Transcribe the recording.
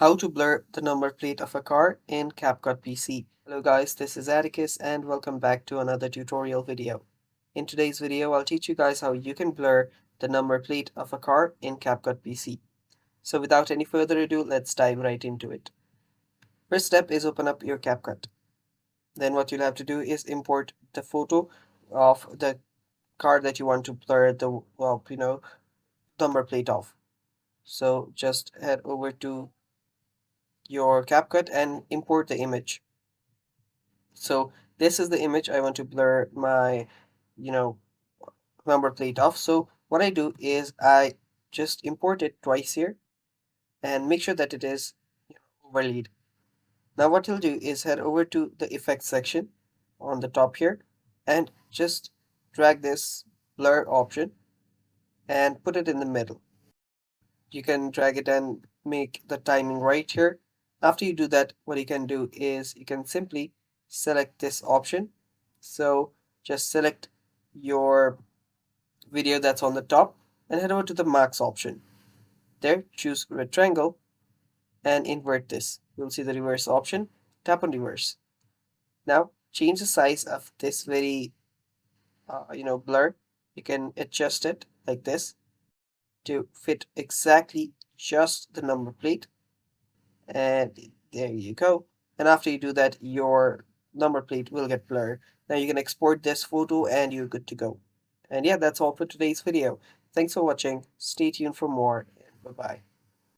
How to blur the number plate of a car in CapCut PC. Hello guys, this is Atticus and welcome back to another tutorial video. In today's video, I'll teach you guys how you can blur the number plate of a car in CapCut PC. So without any further ado, let's dive right into it. First step is open up your CapCut. Then what you'll have to do is import the photo of the car that you want to blur the number plate of. So just head over to your CapCut and import the image. So this is the image I want to blur my, you know, number plate of. So what I do is I just import it twice here and make sure that it is overlaid. Now what you'll do is head over to the effects section on the top here and just drag this blur option and put it in the middle. You can drag it and make the timing right here. After you do that, what you can do is you can simply select this option. So just select your video that's on the top and head over to the max option. There, choose rectangle and invert this. You'll see the reverse option. Tap on reverse. Now change the size of this very blur. You can adjust it like this to fit exactly just the number plate. And there you go. And after you do that, your number plate will get blurred. Now you can export this photo and you're good to go. And yeah, that's all for today's video. Thanks for watching. Stay tuned for more. Bye bye.